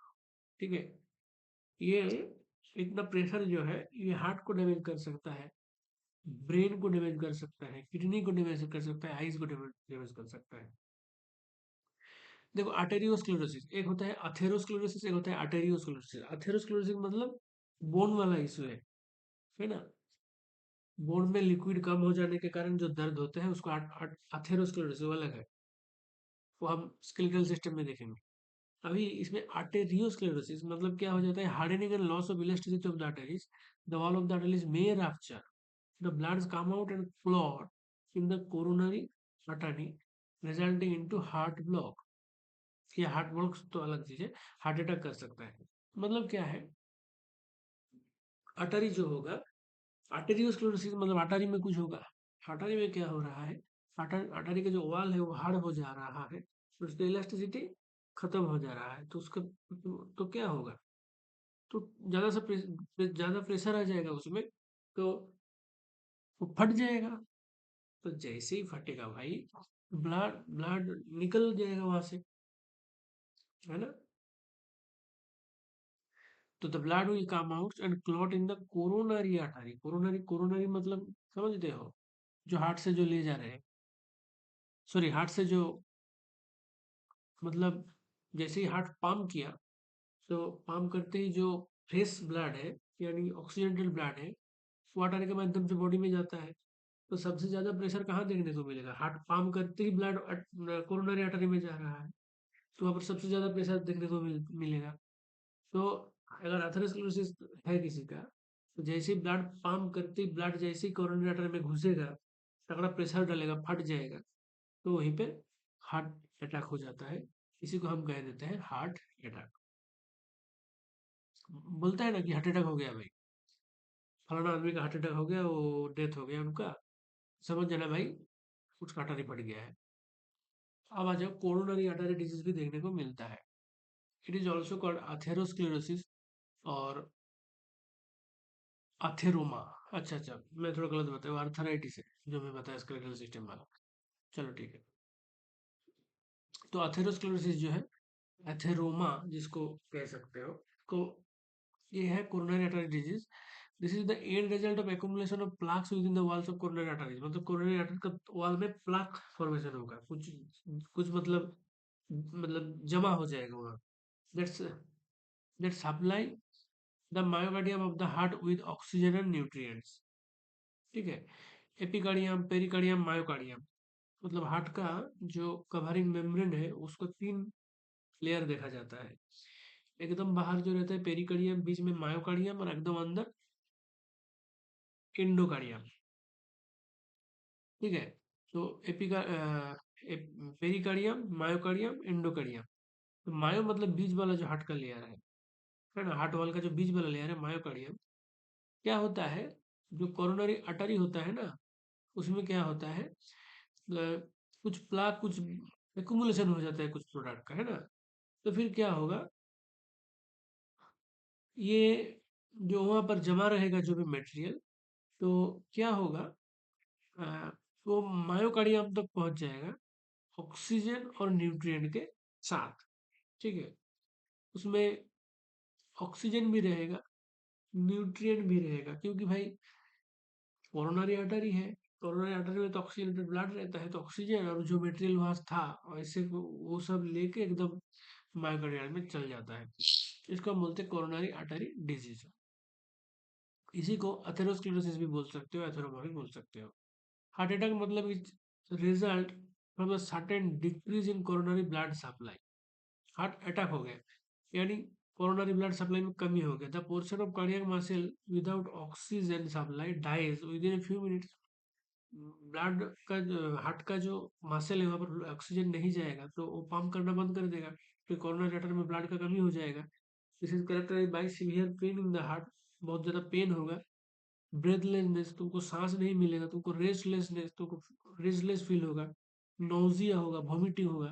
ठीक है, ये इतना प्रेशर जो है ये हार्ट को डैमेज कर सकता है, ब्रेन को डैमेज कर सकता है, किडनी को डैमेज कर सकता है, आइज को डैमेज कर सकता है। देखो आर्टेरियोस्क्लेरोसिस एक होता है, अथेरोस्क्लेरोसिस एक होता है आर्टेरियोस्क्लेरोसिस। अथेरोस्क्लेरोसिस मतलब बोन वाला इशू है ना, बोन में लिक्विड कम हो जाने के कारण जो दर्द होते हैं उसको अथेरोस्क्लेरोसिस वो अलग है, वो हम स्केलेटल सिस्टम में देखेंगे। अभी इसमें आर्टेरियोस्क्लेरोसिस मतलब क्या हो जाता है, hardening and loss of elasticity of the arteries, the wall of the arteries may rupture, the bloods come out and clot in the coronary artery resulting into heart block. ये हार्ट ब्लॉक तो अलग चीज है, heart attack कर सकता है। मतलब क्या है, artery जो होगा, आर्टेरियोस्क्लेरोसिस मतलब आर्टरी में कुछ होगा। आर्टरी में क्या हो रहा है, आर्टरी का जो वॉल है वो हार्ड हो जा रहा है, तो उसकी इलास्टिसिटी खत्म हो जा रहा है, तो उसका तो क्या होगा, तो ज्यादा प्रेशर आ जाएगा उसमें, तो वो फट जाएगा। तो जैसे ही फटेगा भाई, ब्लड ब्लड निकल जाएगा वहां से, है ना। तो the blood will come out and clot in the coronary artery. Coronary मतलब समझते हो, जो हार्ट से जो ले जा रहे हैं, सॉरी हार्ट से जो, मतलब जैसे ही हार्ट पंप किया, तो पंप करते ही जो फ्रेश ब्लड है, यानी ऑक्सीडेंटेड ब्लड है, वाटर के माध्यम से बॉडी में जाता है। तो सबसे ज्यादा प्रेशर कहाँ देखने को मिलेगा, हार्ट पंप करते ही ब्लड कोरोनरी आर्टरी में जा रहा है, तो वहाँ पर सबसे ज्यादा प्रेशर देखने को मिलेगा। तो अगर अथेरोस्क्लेरोसिस है किसी का, तो जैसे ही ब्लड पंप करते ही ब्लड जैसे ही कोरोनरी आर्टरी में घुसेगा, तगड़ा प्रेशर डालेगा, फट जाएगा, तो वहीं पे हार्ट अटैक हो जाता है। इसी को हम कह देते हैं हार्ट अटैक। बोलता है ना कि हार्ट अटैक हो गया भाई, फलाना आदमी का हार्ट अटैक हो गया, वो डेथ हो गया उनका, समझ जाना भाई कुछ कांटा नहीं पड़ गया है। अब आ जाओ, कोरोनरी आर्टरी डिजीज भी देखने को मिलता है। It is also called atherosclerosis और अथेरोमा। अच्छा, मैं थोड़ा गलत बताया, आर्थराइटिस है जो मैं बताया स्केलेटल सिस्टम वाला। चलो ठीक है, तो अथेरोस्क्लेरोसिस जो है, एथेरोमा जिसको कह सकते हो, को ये है coronary artery disease. This is the end result of accumulation of plaques with in the walls of coronary arteries. मतलब कोरोनरी आर्टरी का वॉल में प्लाक फॉर्मेशन होगा, कुछ कुछ मतलब जमा हो जाएगा वहाँ। That's that supply the myocardium of the heart with oxygen and nutrients. ठीक है, एपिकार्डियम, पेरिकार्डियम, मायोकार्डियम, मतलब हार्ट का जो कवरिंग मेम्ब्रेन है उसको तीन लेयर देखा जाता है। एकदम बाहर जो रहता है पेरिकार्डियम, बीच में मायोकार्डियम, और एकदम अंदर एंडोकार्डियम। ठीक है, तो पेरिकार्डियम, मायोकार्डियम, एंडोकार्डियम। तो मायो मतलब बीच वाला जो हार्ट का लेयर है ना, हार्ट वाल का जो बीच वाला लेयर है मायोकार्डियम। क्या होता है, जो कोरोनरी आर्टरी होता है ना, उसमें क्या होता है, कुछ प्लाक, कुछ एक्युमुलेशन हो जाता है कुछ प्रोडक्ट का, है ना। तो फिर क्या होगा, ये जो वहां पर जमा रहेगा जो भी मटेरियल, तो क्या होगा, अ, वो मायोकार्डियम तक पहुंच जाएगा ऑक्सीजन और न्यूट्रिएंट के साथ। ठीक है, उसमें ऑक्सीजन भी रहेगा, न्यूट्रिएंट भी रहेगा, क्योंकि भाई कोरोनरी आर्टरी है, कोरोनरी आर्टरी में तो ऑक्सीजनेटेड ब्लड रहता है, तो ऑक्सीजन और जो मटेरियल वहां था ऐसे वो सब लेके एकदम मायोकार्डियम में चल जाता है। इसको हम बोलते हैं कोरोनरी आर्टरी डिजीज। इसी को अथेरोस्क्लेरोसिस भी बोल सकते हो, एथेरोमा भी बोल सकते हो। हार्ट अटैक मतलब is result from a sudden decrease in coronary blood supply. Heart attack हो गया, यानी कोरोनरी ब्लड सप्लाई में कमी हो गया। The portion of cardiac muscle without oxygen supply dies within few minutes. Blood का heart का जो मसल है वहाँ पर ऑक्सीजन नहीं जाएगा, तो वो पंप करना बंद कर देगा, फिर कोरोनरी आर्टरी में ब्लड का कमी हो जाएगा। This is characterized by severe pain in the heart. बहुत ज्यादा पेन होगा, ब्रेथलेसनेस, तुमको सांस नहीं मिलेगा, तुमको रेस्टलेसनेस, तुमको रेस्टलेस फील होगा, नोजिया होगा, वॉमिटिंग होगा,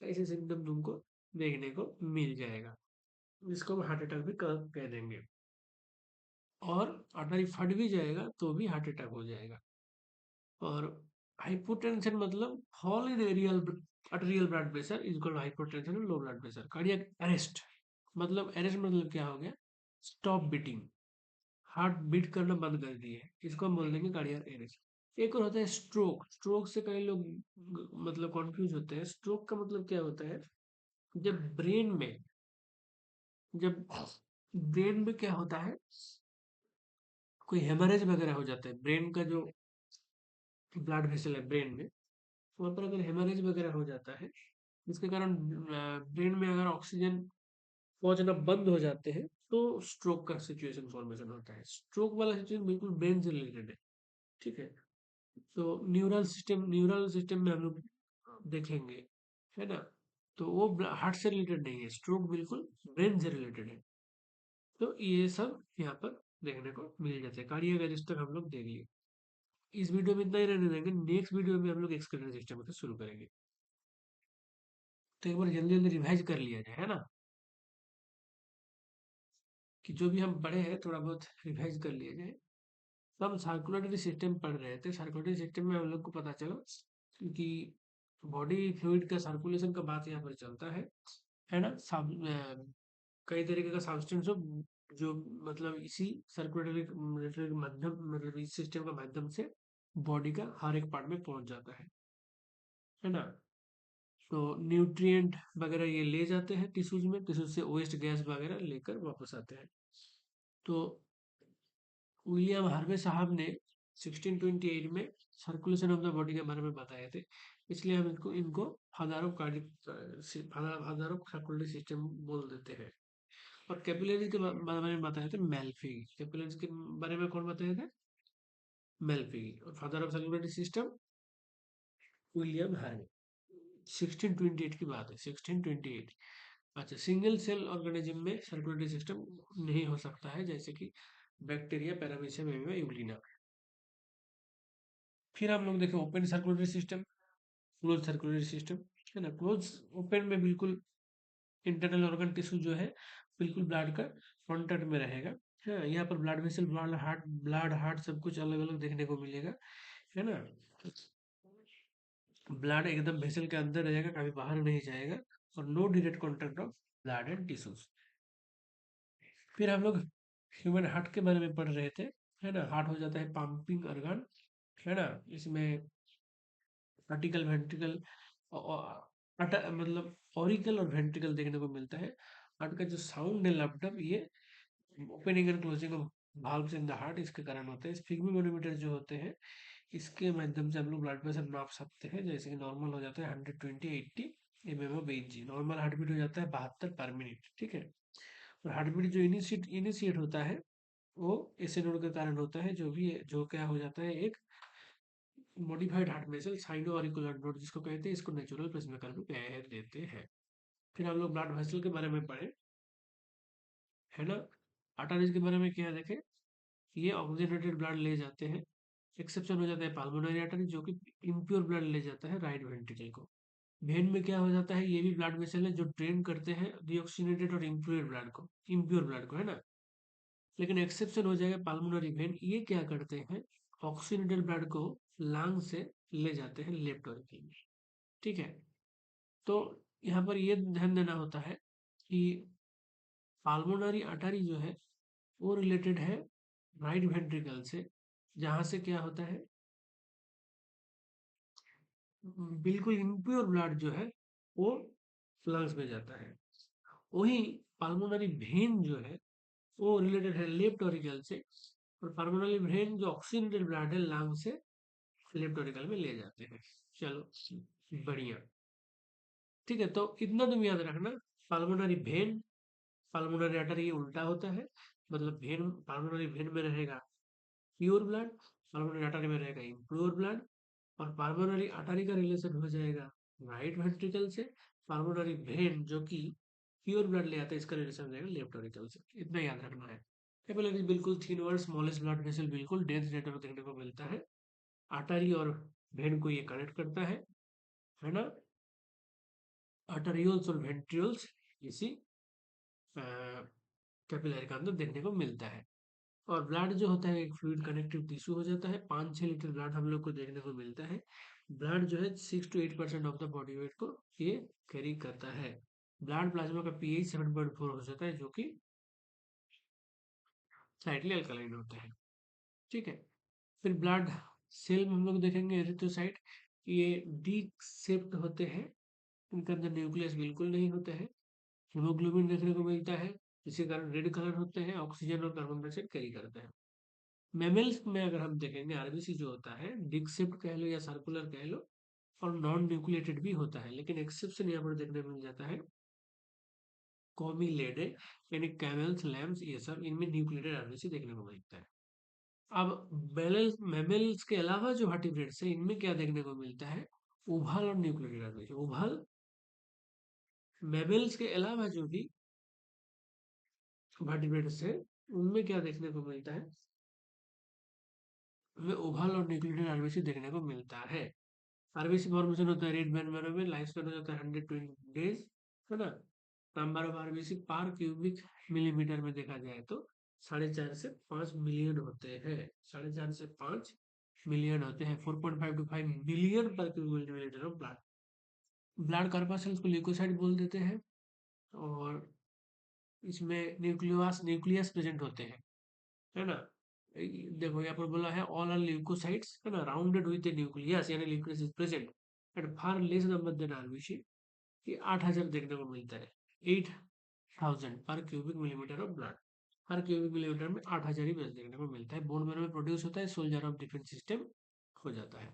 ऐसे सिम्टम तुमको देखने को मिल जाएगा, जिसको हम हार्ट अटैक भी कह देंगे। और आर्टरी फट भी जाएगा तो भी हार्ट अटैक हो जाएगा। और हाइपोटेंशन मतलब fall in aerial arterial blood pressure is called hypertension and low blood pressure। Cardiac arrest मतलब क्या हो गया, स्टॉप बीटिंग, हार्ट बीट करना बंद कर दिए, इसको हम बोल देंगे कार्डियक अरेस्ट। एक और होता है स्ट्रोक। स्ट्रोक से कई लोग मतलब कंफ्यूज होते हैं। स्ट्रोक का मतलब क्या होता है, जब ब्रेन में जब ब्रेन में क्या होता है, कोई हेमरेज वगैरह हो जाता है, ब्रेन का जो ब्लड वेसल है ब्रेन में, वहाँ पर अगर हेमरेज वगैरह हो जाता है, जिसके कारण ब्रेन में अगर ऑक्सीजन पहुंचना बंद हो जाते हैं, तो स्ट्रोक का सिचुएशन फॉर्मेशन होता है। स्ट्रोक वाला सिचुएशन बिल्कुल ब्रेन से रिलेटेड है, ठीक है। तो न्यूरल सिस्टम में हम लोग देखेंगे, है ना। तो वो हार्ट से रिलेटेड नहीं है, स्ट्रोक बिल्कुल ब्रेन से रिलेटेड है। तो ये सब यहाँ पर देखने को मिल जाता है। कार्डियक अरेस्ट तक हम लोग देख लिए। इस वीडियो में इतना ही रहने देंगे, नेक्स्ट वीडियो में हम लोग एक्सक्रीटरी सिस्टम से शुरू करेंगे। तो एक बार जल्दी जल्दी रिवाइज कर लिया जाए, है ना, कि जो भी हम पढ़े हैं थोड़ा बहुत रिवाइज कर लिया जाए। तो हम सर्कुलेटरी सिस्टम पढ़ रहे थे। सर्कुलेटरी सिस्टम में हम लोग को पता चला कि बॉडी फ्लूइड का सर्कुलेशन का बात यहाँ पर चलता है ना। कई तरीके का सब्सटेंस हो जो मतलब इसी सर्कुलेटरी माध्यम मतलब इस सिस्टम का माध्यम से बॉडी का हर एक पार्ट में पहुंच जाता है ना। तो न्यूट्रिएंट वगैरह ये ले जाते हैं टिश्यूज में, टिश्यूज से वेस्ट गैस वगैरह लेकर वापस आते हैं। तो विलियम हार्वे साहब ने 1628 में सर्कुलेशन ऑफ द बॉडी के बारे में बताए थे, इसलिए हम इनको इनको father of cardiac father of circulatory system बोल देते हैं। और कैपिलरीज के बारे में बताए थे मेल्फी। कैपिलरीज के बारे में कौन बताए थे, मेल्फी। और father of circulatory system William Harvey. 1628 की बात है, 1628। अच्छा, सिंगल सेल ऑर्गेनिज्म में सर्कुलेटरी सिस्टम नहीं हो सकता है, जैसे कि बैक्टीरिया, पैरामीशियम, एमीबा, यूग्लिना। फिर हम लोग देखें open circulatory system, close circulatory system, है ना। क्लोज ओपन में बिल्कुल इंटरनल ऑर्गन टिश्यू जो है बिल्कुल ब्लड का कांटेक्ट में रहेगा, है। यहाँ पर ब्लड वेसल, ब्लड हार्ट सब कुछ अलग अलग देखने को मिलेगा, है ना। ब्लड एकदम वेसल के अंदर रहेगा, कभी बाहर नहीं जाएगा। और no direct contact of blood and tissues. फिर हम लोग ह्यूमन हार्ट के बारे में पढ़ रहे थे, है ना। हार्ट हो जाता है पंपिंग ऑर्गन, है ना। इसमें आर्टिकल वेंट्रिकल मतलब ऑरिकल और वेंट्रिकल देखने को मिलता है। हार्ट का जो साउंड है लैपटॉप, ये opening and closing of valves in the heart इसके कारण होता है। स्फिग्मोमीटर जो होते हैं, इसके माध्यम से हम लोग ब्लड प्रेशर नाप सकते हैं। जैसे कि नॉर्मल हो जाता है 120/80 mm/Hg, नॉर्मल हार्ट बीट हो जाता है 72 पर मिनट, ठीक है। और हार्ट बीट जो इनिशिएट होता है वो ऐसे नोड के कारण होता है, जो भी जो क्या हो जाता है, एक modified heart muscle sino auricular node जिसको कहते हैं, इसको नेचुरल पेसमेकर में कह देते हैं। फिर हम लोग ब्लड वेसल के बारे में पढ़े, है ना। आर्टरीज के बारे में क्या देखें, ये ऑक्सीजनेटेड ब्लड ले जाते हैं। एक्सेप्शन हो जाता है पाल्मोनरी आर्टरी, जो कि इम्प्योर ब्लड ले जाता है राइट वेंट्रिकल को। वेन में क्या हो जाता है, ये भी ब्लड वेसल है जो ड्रेन करते हैं डीऑक्सीनेटेड और इम्प्योर ब्लड को, है ना। लेकिन एक्सेप्शन हो जाएगा पाल्मोनरी वेन, ये क्या करते हैं, ऑक्सीनेटेड ब्लड को लंग से ले जाते हैं लेफ्ट वेंट्रिकल में, ठीक है। तो यहाँ पर ये ध्यान देना होता है कि पाल्मोनरी आर्टरी जो है वो रिलेटेड है राइट वेंट्रिकल से, जहाँ से क्या होता है, बिल्कुल इम्प्योर ब्लड जो है वो लंग्स में जाता है। वही पाल्मोनरी वेन जो है वो रिलेटेड है लेफ्ट ऑरिकल से, और पाल्मोनरी वेन जो ऑक्सीजनेटेड ब्लड है लंग से लेफ्ट ऑरिकल में ले जाते हैं। चलो बढ़िया, ठीक है। तो इतना तुम याद रखना, पाल्मोनरी वेन, पाल्मोनरी आर्टरी ये उल्टा होता है। मतलब वेन, पाल्मोनरी वेन में रहेगा प्योर ब्लड, पाल्मोनरी आर्टरी में रहेगा इम्प्योर ब्लड। और पाल्मोनरी आर्टरी का रिलेशन हो जाएगा राइट वेंट्रिकल से। पाल्मोनरी वेन जो कि प्योर ब्लड ले आता है, इसका रिलेशन हो जाएगा लेफ्ट वेंट्रिकल से। इतना याद रखना है। कैपिलरीज बिल्कुल थिन और स्मॉलेस्ट ब्लड वेसल, बिल्कुल डेंस नेटवर्क देखने को मिलता है। आर्टरी और वेन को ये कनेक्ट करता है ना। आर्टरियोल्स और वेंट्रियोल्स इसी कैपिलरी के अंदर देखने को मिलता है। और ब्लड जो होता है एक फ्लूइड कनेक्टिव टिश्यू हो जाता है। 5-6 लीटर ब्लड हम लोग को देखने को मिलता है। ब्लड जो है 6 to 8% of the body weight को ये कैरी करता है। ब्लड प्लाज्मा का पीएच 7.4 हो जाता है, जो कि स्लाइटली अल्कलाइन होता है। ठीक है। फिर ब्लड सेल में हम लोग देखेंगे एरिथ्रोसाइट, ये डी शेप्ड होते हैं, इनके अंदर न्यूक्लियस बिल्कुल नहीं होते हैं। हीमोग्लोबिन देखने को मिलता है, इसी कारण रेड कलर होते हैं, ऑक्सीजन और कार्बन डाइऑक्साइड कैरी करते हैं। मैमल्स में अगर हम देखेंगे आरबीसी जो होता है डिस्क शेप्ड कह लो या सर्कुलर कह लो, और नॉन न्यूक्लिएटेड भी होता है, लेकिन एक्सेप्शन यहाँ पर देखने को मिल जाता है कॉमिलेडे, यानी कैमल्स, लैम्स, ये सब इनमें न्यूक्लिएटेड आरबीसी देखने को मिलता है। अब मैमल्स के अलावा जो वर्टिब्रेट्स है इनमें क्या देखने को मिलता है, उभल और न्यूक्लिएटेड आरबीसी। उभल मैमल्स के अलावा जो भी वर्टिब्रेट्स है उनमें क्या देखने को मिलता है, हमें उभल और न्यूक्लिएटेड आरबीसी देखने को मिलता है। आरबीसी फॉर्मेशन होता है रेड ब्लड मैरो में, लाइफ स्पैन हो जाता है 120 डेज, है ना। नंबर ऑफ आरबीसी पर क्यूबिक मिलीमीटर में देखा जाए तो 4.5 से 5 मिलियन होते हैं। 4.5 से 5 मिलियन होते हैं। 4.5 to 5 million per cubic millimetre of blood. Blood corpuscles को ल्यूकोसाइट बोल देते हैं, और इसमें न्यूक्लियस न्यूक्लियस प्रेजेंट होते हैं, है ना। देखो यहाँ पर बोला है ऑल आर ल्यूकोसाइट्स, है ना, राउंडेड विद न्यूक्लियस, यानी nucleus is present at far less number than RBC. ये 8,000 देखने को मिलता है। 8,000 per cubic millimetre of blood. हर क्यूबिक मिलीमीटर में 8,000 ही बस देखने को मिलता है। बोन मैरो में प्रोड्यूस होता है, सोल्जर ऑफ डिफेंस सिस्टम हो जाता है।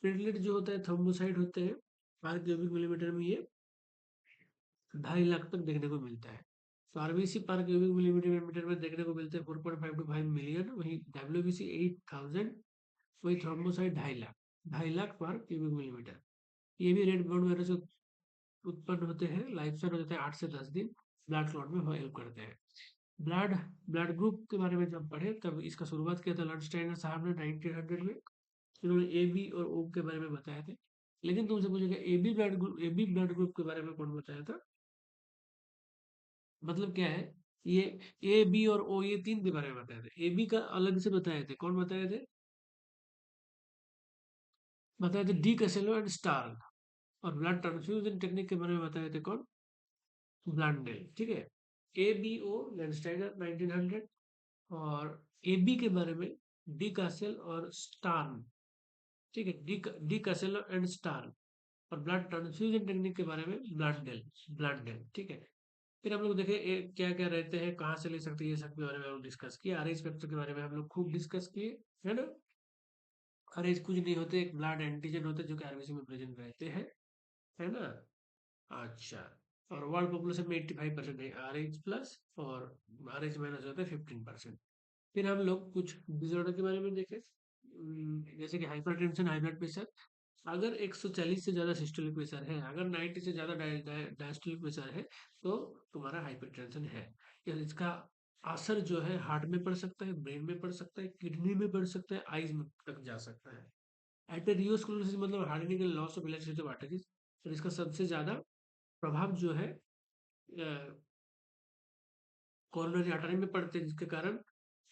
प्लेटलेट जो होता है थ्रोम्बोसाइट होते हैं, पर क्यूबिक मिलीमीटर में ये 2.5 लाख तक देखने को मिलता है। तो आरबीसी पर क्यूबिक मिलीमीटर में देखने को मिलते हैं 4.5 to 5 मिलियन, वही डब्ल्यूबीसी 8,000, वही थ्रोम्बोसाइट 2.5 लाख। 2.5 लाख पर क्यूबिक मिलीमीटर। ये भी रेड ब्लड मैरो से उत्पन्न होते हैं। लाइफ स्पैन हो जाता है 8 से 10 दिन। ब्लड क्लॉट में हेल्प करते हैं। ब्लड ब्लड ग्रुप के बारे में जब पढ़े तब इसका शुरुआत किया था लर्नस्टाइनर साहब ने 1900 में। इन्होंने ए बी और ओ के बारे में बताए थे। लेकिन तुमसे पूछेगा ए बी ब्लड ग्रुप के बारे में कौन बताया था, मतलब क्या है ये, ए बी और ओ ये तीन के बारे में बताए थे। ए बी का अलग से बताए थे, कौन बताए थे, बताए थे डी कैसेलो एंड स्टार। और ब्लड ट्रांसफ्यूजन टेक्निक के बारे में बताए थे कौन, ब्लांडेल। ठीक है। ए बी ओ लैंडस्टाइनर 1900, और ए बी के बारे में डी कासेल और स्टार्न। ठीक है, डी कासेल एंड स्टार्न। और ब्लड ट्रांसफ्यूजन टेक्निक के बारे में ब्लांडेल। ब्लांडेल, ठीक है। फिर हम लोग देखे क्या क्या रहते हैं, कहाँ से ले सकते हैं, ये सब के बारे में हम डिस्कस किए। आरएच फैक्टर के बारे में हम लोग खूब डिस्कस किए, है ना। आरएच कुछ नहीं होते, एक ब्लड एंटीजन होते हैं जो कि आरबीसी में प्रेजेंट रहते हैं, है ना। अच्छा। और वर्ल्ड पॉपुलेशन में 85% है आर एच प्लस, और आर एच माइनस होता है 15%। फिर हम लोग कुछ डिसऑर्डर के बारे में देखें, जैसे कि हाइपरटेंशन, हाई ब्लड प्रेशर। अगर 140 से ज़्यादा सिस्टोलिक प्रेशर है, अगर 90 से ज़्यादा डायस्टोलिक प्रेशर है, तो तुम्हारा हाइपरटेंशन है। या इसका असर जो है हार्ट में पड़ सकता है, ब्रेन में पड़ सकता है, किडनी में पड़ सकता है, आईज में तक जा सकता है। एटेरियोस्क्लेरोसिस मतलब hardening and loss of elasticity of arteries. और इसका सबसे ज़्यादा प्रभाव जो है कोरोनरी आर्टरी में पड़ते हैं, जिसके कारण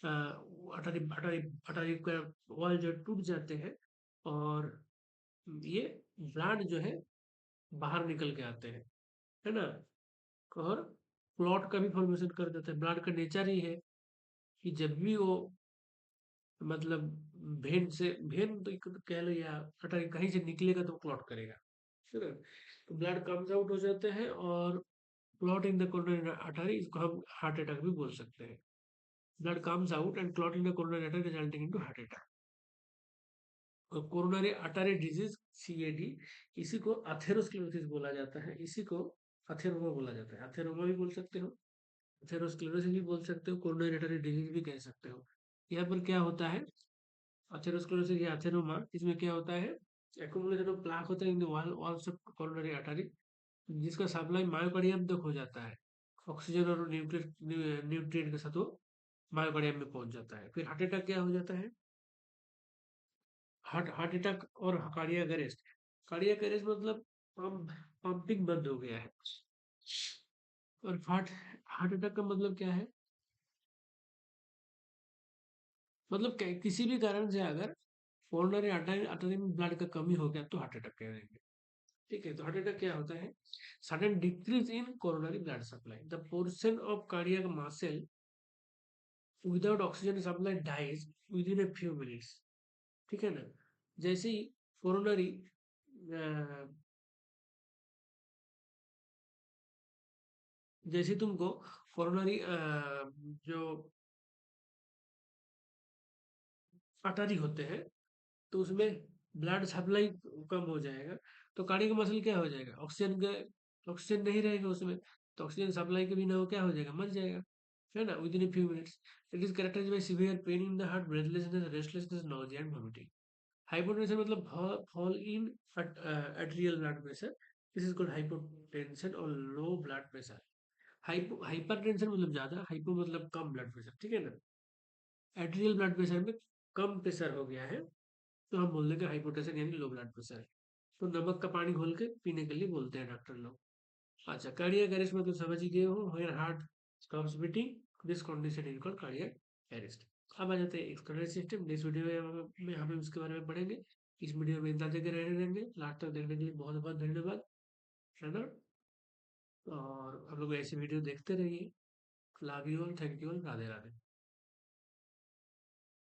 आर्टरी आर्टरी आर्टरी का वॉल जो टूट जाते हैं, और ये ब्लड जो है बाहर निकल के आते हैं, है ना। और क्लॉट का भी फॉर्मेशन कर देते हैं। ब्लड का नेचर ही है कि जब भी वो, मतलब भेन तो कह लो या आर्टरी कहीं से निकलेगा तो क्लॉट करेगा, है ना। तो ब्लड कम्स आउट हो जाते हैं, और clot in the coronary artery, इसको हम हार्ट अटैक भी बोल सकते हैं। Blood comes out and clot in the coronary artery resulting into heart attack. और कोरोनरी आर्टरी डिजीज, सीएडी, इसी को अथेरोस्क्लेरोसिस बोला जाता है। इसी को अथेरोमा बोला जाता है। अथेरोमा भी बोल सकते हो, अथेरोस्क्लेरोसिस भी बोल सकते हो, कोरोनरी आर्टरी डिजीज भी कह सकते हो। यहाँ पर क्या होता है, अथेरोस्क्लेरोसिस या अथेरोमा, इसमें क्या होता है, एक्युमुलेशन ऑफ प्लाक होता है in the walls of coronary artery, जिसका सप्लाई मायोकार्डियम तक हो जाता है। ऑक्सीजन और न्यूट्रिएंट के साथ वो मायोकार्डियम में पहुंच जाता है। फिर हार्ट अटैक क्या हो जाता है, हार्ट हार्ट अटैक और कार्डियक अरेस्ट। कार्डियक अरेस्ट मतलब पंपिंग बंद हो गया है। और हार्ट हार्ट अटैक का मतलब क्या है, मतलब किसी भी कारण से अगर कोरोनरी आर्टरी में ब्लड का कमी हो गया तो हार्ट अटैक कह देंगे। ठीक है, तो हार्ट अटैक क्या होता है? Sudden decrease in coronary blood supply, the portion of cardiac muscle without oxygen supply dies with in a few minutes. ठीक है ना? जैसे ही कोरोनरी जैसे तुमको कोरोनरी जो आर्टरी होते हैं तो उसमें ब्लड सप्लाई कम हो जाएगा, तो कार्डियक मसल क्या हो जाएगा? ऑक्सीजन नहीं रहेगा उसमें, तो ऑक्सीजन सप्लाई के बिना वो क्या हो जाएगा? मर जाएगा, है ना? With in a few minutes. It is characterized by severe pain in the heart, breathlessness, restlessness, nausea and vomiting. Hypotension मतलब fall in atrial blood pressure, this is called hypotension और लो ब्लड प्रेशर। हाइपरटेंशन मतलब ज्यादा, hypo मतलब कम blood pressure, ठीक है ना? Atrial blood pressure में कम pressure हो गया है तो हम बोल देंगे हाइपोटेंशन यानी लो ब्लड प्रेशर है। तो नमक का पानी घोल के पीने के लिए बोलते हैं डॉक्टर लोग। अच्छा, कार्डियक अरेस्ट में तो समझ ही गए हो, when heart stops beating this condition is called cardiac arrest. अब आ जाते हैं एक्सटर्नल सिस्टम। नेक्स्ट वीडियो में हम उसके बारे में पढ़ेंगे। इस वीडियो में इतना देखे रहने देंगे, लास्ट तक देखने के लिए बहुत बहुत धन्यवाद, है ना? और हम लोग ऐसी वीडियो देखते रहिए। Love you all, thank you all, Radhe Radhe.